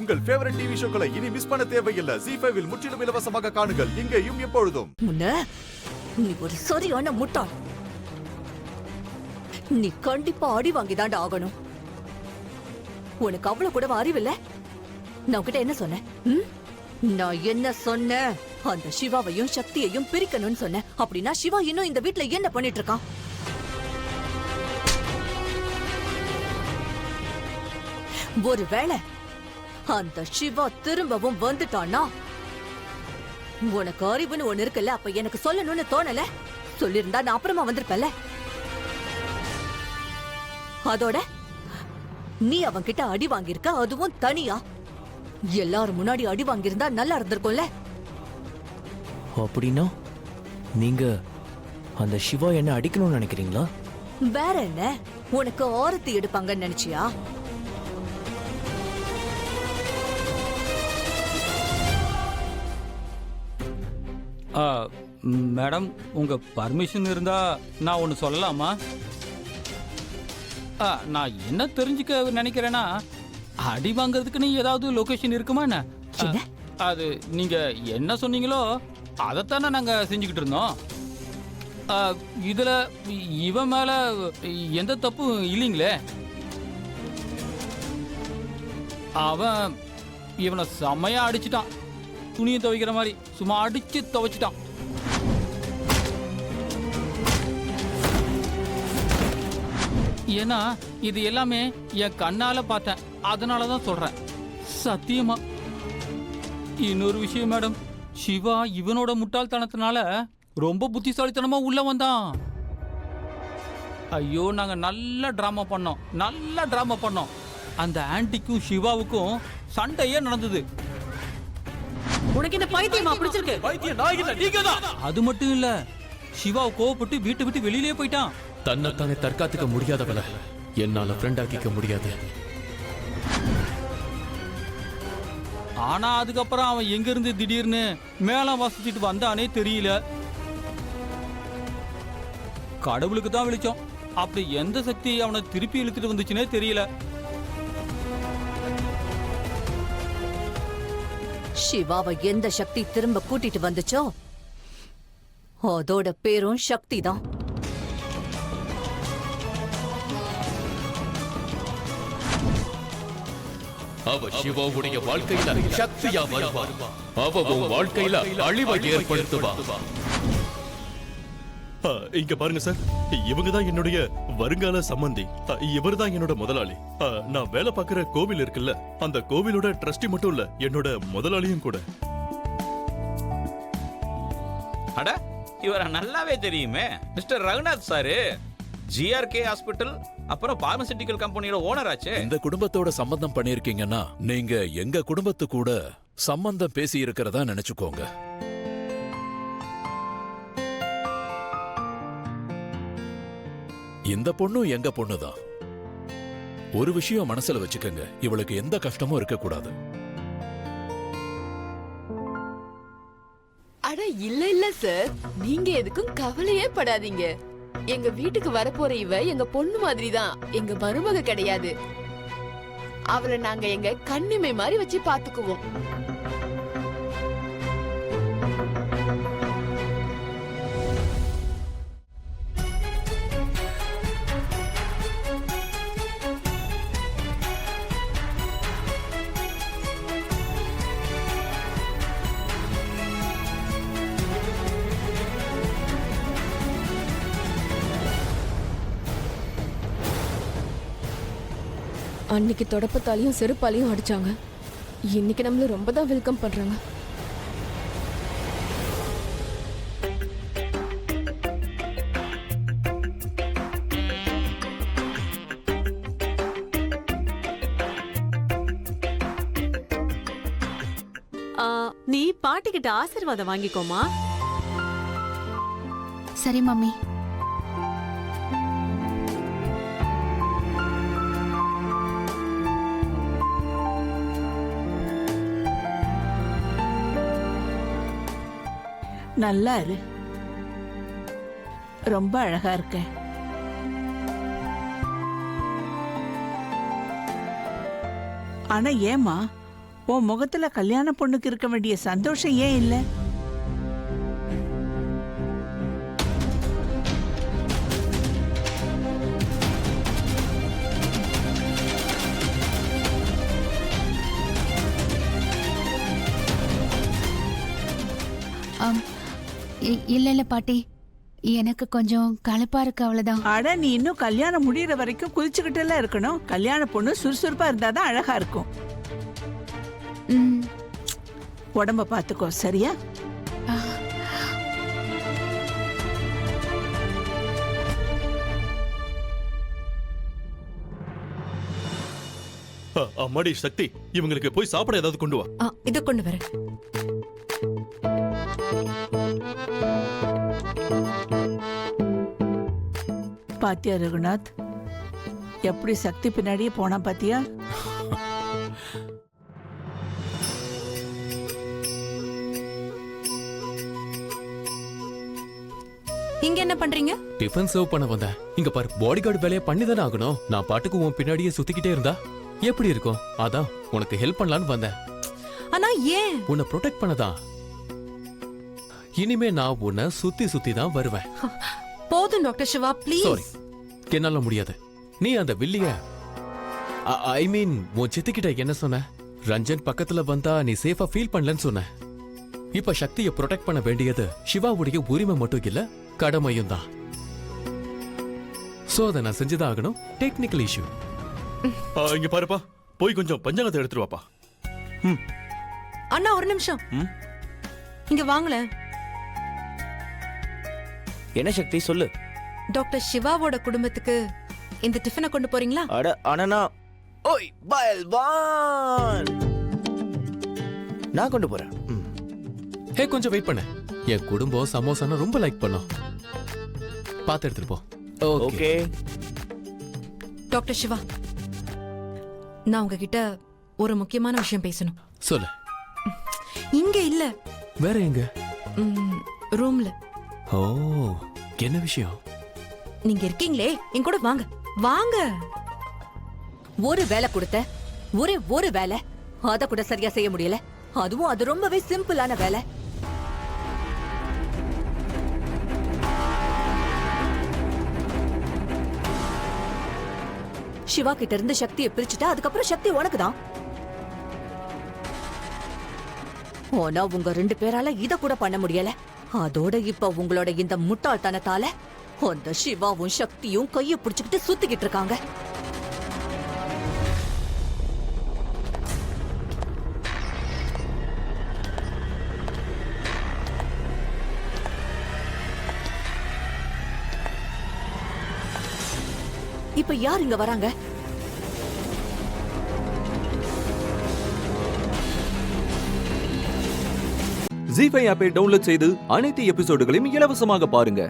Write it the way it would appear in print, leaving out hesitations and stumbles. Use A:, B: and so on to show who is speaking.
A: உங்கள் favourite TV ஷோக்களை இனி miss பண்ண தேவையில்லை. ZEE5 இல் முற்றிலும் இலவசமாக காணுங்கள். இங்கேயும் எப்பொழுதும்.
B: நீ ஒரு சரியான முட்டாள். நீ கண்டிப்பா அடி வாங்கிதாண்டா ஆகணும். உனக்கு அவ்வளவு கூட அறிவில்ல. நான் உன்கிட்ட என்ன சொன்னேன்? நான் என்ன சொன்னேன்? அந்த சிவாவையும் சக்தியையும் பிரிக்கணும்னு சொன்னேன். அப்படின்னா சிவா இன்னும் இந்த வீட்ல என்ன பண்ணிட்டு இருக்கான்? ஒருவேளை அந்த சிவா திரும்பவும் வந்துட்டானா, உனக்கு அறிவுன்னு ஒண்ணு இருக்குல்ல, அப்ப எனக்கு சொல்லணும்னு தோணல. சொல்லிருந்தா நான் அப்புறமா வந்திருப்பேன்ல. அதோட நீ அவன் கிட்ட அடி வாங்கியிருக்க, அதுவும் தனியா. எல்லாரும் முன்னாடி அடி வாங்கியிருந்தா நல்லா இருந்திருக்கும்ல.
C: அப்படின்னா நீங்க அந்த சிவா என்ன அடிக்கணும்னு நினைக்கிறீங்களா?
B: வேற என்ன, உனக்கு ஆரத்தி எடுப்பாங்கன்னு நினைச்சியா?
D: மேடம், உங்க பர்மிஷன் இருந்தா நான் ஒன்று சொல்லலாமா? நான் என்ன தெரிஞ்சுக்க நினைக்கிறேன்னா, அடி வாங்குறதுக்குன்னு ஏதாவது லொகேஷன் இருக்குமா என்ன? அது நீங்க என்ன சொன்னீங்களோ அதைத்தானே நாங்க செஞ்சுக்கிட்டு இருந்தோம். இதுல இவன் மேல எந்த தப்பும் இல்லைங்களே. அவன் இவனை செம்மையா அடிச்சிட்டான். துணியை துவைக்கிற மாதிரி சும்மா அடிச்சு துவைச்சிட்டான். ஏன்னா இது எல்லாமே என் கண்ணால பார்த்தேன், அதனாலதான் சொல்றேன். சத்தியமா. இன்னொரு விஷயம் மேடம், சிவா இவனோட முட்டாள்தனத்தினால ரொம்ப புத்திசாலித்தனமா உள்ள வந்தான். ஐயோ, நாங்க நல்ல டிராமா பண்ணோம். அந்த ஆன்ட்டிக்கும் சிவாவுக்கும் சண்டையே நடந்தது.
E: உனக்கு என்ன பைத்தியமா பிடிச்சிருக்கு?
D: பைத்தியம் நான் இல்ல, நீங்கதான். அது மட்டும் இல்ல, சிவா கோவப்பட்டு வீட்டை விட்டு வெளியிலே போயிட்டான்.
F: தன்னைத்தானே தற்காத்துக்க முடியாதவள என்னால ஃப்ரெண்ட் ஆக்கிக்க முடியாது.
D: ஆனா அதுக்கப்புறம் அவன் எங்க இருந்து திடீர்னு மேல வாசிச்சுட்டு வந்தானே தெரியல. கடவுளுக்கு தான் வெளிச்சம். அப்படி எந்த சக்தி அவனை திருப்பி இழுத்துட்டு வந்துச்சுன்னே தெரியல.
B: சிவாவை எந்த சக்தி திரும்ப கூட்டிட்டு வந்துச்சோ அதோட பேரும் சக்தி தான்.
F: அவ சிவாவுடைய வாழ்க்கையில சக்தியா வருவா. அவ வாழ்க்கையில அழிவை ஏற்படுத்துவா.
G: இங்க பாருங்க சார், இவங்க தான் என்னுடைய வருங்கால சம்பந்தி. இவர் தான் என்னோட முதலாளி. நான் வேலை பார்க்கிற கோவில் இருக்குல்ல, அந்த கோவிலோட ட்ரஸ்டி மட்டும் இல்ல, என்னோட முதலாளியும் கூட.
H: அட, இவரை நல்லாவே தெரியுமே. Mister Raghunath sir, GRK hospital அப்புறம் பார்மசூட்டிக்கல் கம்பெனியோட ஓனர் ஆச்சு.
F: இந்த குடும்பத்தோட சம்பந்தம் பண்ணிருக்கீங்கன்னா நீங்க எங்க குடும்பத்து கூட சம்பந்தம் பேசி இருக்கிறதா நினைச்சுக்கோங்க. இந்த பொண்ணும் எங்க பொண்ணுதான். ஒரு விஷயம் மனசுல வச்சுக்கோங்க, இவளுக்கு எந்த கஷ்டமும் இருக்க கூடாது.
I: அட இல்ல சார், நீங்க எதுக்கும் கவலையே படாதீங்க. எங்க வீட்டுக்கு வரப்போற இவ எங்க பொண்ணு மாதிரி தான், எங்க மருமக கிடையாது. அவளை நாங்க எங்க கண்ணிமை மாதிரி வச்சு பாத்துக்குவோம்.
J: அன்னைக்கு தொடப்பத்தாலையும் செருப்பாலையும் அடிச்சாங்க. இன்னைக்கு நம்மள ரொம்ப தான் வெல்கம் பண்றாங்க.
E: நீ பாட்டிக்கிட்ட ஆசீர்வாதம் வாங்கிக்கோமா.
K: சரி மம்மி.
E: நல்லா இரு, ரொம்ப அழகா இருக்க. ஆனா ஏமா
K: உன் முகத்துல கல்யாண பொண்ணுக்கு இருக்க வேண்டிய சந்தோஷம் ஏன் இல்ல?
J: இல்ல இல்ல பாட்டி, எனக்கு கொஞ்சம் களைப்பா இருக்கு, அவ்வளவுதான்.
K: அட, நீ இன்னும் கல்யாணம் முடியற வரைக்கும் குதிச்சுக்கிட்டே இருக்கணும். கல்யாண பொண்ணு சுறுசுறுப்பா இருந்தாதான் அழகா இருக்கும்.
J: ம்,
K: உடம்ப பாத்துக்கோ, சரியா?
G: அம்மாடி சக்தி, இவங்களுக்கு போய் சாப்பிட ஏதாவது கொண்டு வா.
B: இத கொண்டு வரேன்.
K: பாத்தியா ரகுநாத், எப்படி சக்தி பின்னாடியே போனா பாத்தியா?
B: இங்க என்ன பண்றீங்க?
C: டிஃபன் சர்வ் பண்ண வந்தேன். இங்க பாரு, பாடி கார்டு வேலையை பண்ணி தானே ஆகணும். நான் பாட்டுக்கு உன் பின்னாடியே சுத்திக்கிட்டே இருந்தா எப்படி இருக்கும்? அதான் உனக்கு ஹெல்ப் பண்ணலான்னு வந்தேன்.
B: ஆனா ஏன்?
C: உன்னை ப்ரொடெக்ட் பண்ணதான். இனிமே நான் உன்னை சுத்தி சுத்தி தான் வருவேன்.
B: போதும் டாக்டர் சிவா, ப்ளீஸ்.
C: சாரி, என்னால முடியாது. நீ அந்த வில்லிய ஐ மீன் உன் சித்திக்கிட்ட என்ன சொன்ன? ரஞ்சன் பக்கத்துல வந்தா நீ சேஃபா ஃபீல் பண்ணலன்னு சொன்ன. இப்ப சக்தியை ப்ரொடெக்ட் பண்ண வேண்டியது சிவாவுடைய உரிமை மட்டும் இல்ல, கடமையும் தான். சோ அதை நான் செஞ்சுதான் ஆகணும். Technical issue.
G: இங்க பாருப்பா, போய் கொஞ்சம் பஞ்சாங்கத்தை எடுத்துட்டு வாப்பா.
B: அண்ணா ஒரு நிமிஷம் இங்க வாங்கல.
C: என்ன சக்தி, சொல்லு.
B: டாக்டர் சிவாவோட குடும்பத்துக்கு இந்த டிஃபனை கொண்டு போறீங்களா?
C: அட அனனா, ஓய் பல்வான், நான் கொண்டு போறேன். ஹே, கொஞ்சம் வெயிட் பண்ணு. என் குடும்பம் சமோசான ரொம்ப லைக் பண்ணோம். பாத்து எடுத்துட்டு போ. ஓகே.
B: டாக்டர் சிவா, நான் உங்ககிட்ட ஒரு முக்கியமான விஷயம் பேசணும்.
C: சொல்லு.
B: இங்க இல்ல,
C: வேற எங்க?
B: ரூம்ல.
C: ஓ, என்ன விஷயம்?
B: நீங்க இருக்கீங்களே, என் கூட வாங்க. வாங்க. ஒரு வேலை கொடுத்த, ஒரு வேலை அத கூட சரியா செய்ய முடியல. அதுவும் அது ரொம்பவே சிம்பிளான வேலை. சிவா கிட்ட இருந்து சக்தியை பிரிச்சுட்டா அதுக்கப்புறம் சக்தி உனக்கு தான். ஆனா உங்க 2 பேரால இத கூட பண்ண முடியல. அதோட இப்ப உங்களோட இந்த முட்டாள்தனத்தால அந்த சிவாவும் சக்தியும் கைய பிடிச்சுக்கிட்டு சுத்திக்கிட்டு இருக்காங்க. இப்ப யார் இங்க வராங்க?
L: ஜீ5 ஆப்பை டவுன்லோட் செய்து அனைத்து எபிசோடுகளையும் இலவசமாக பாருங்க.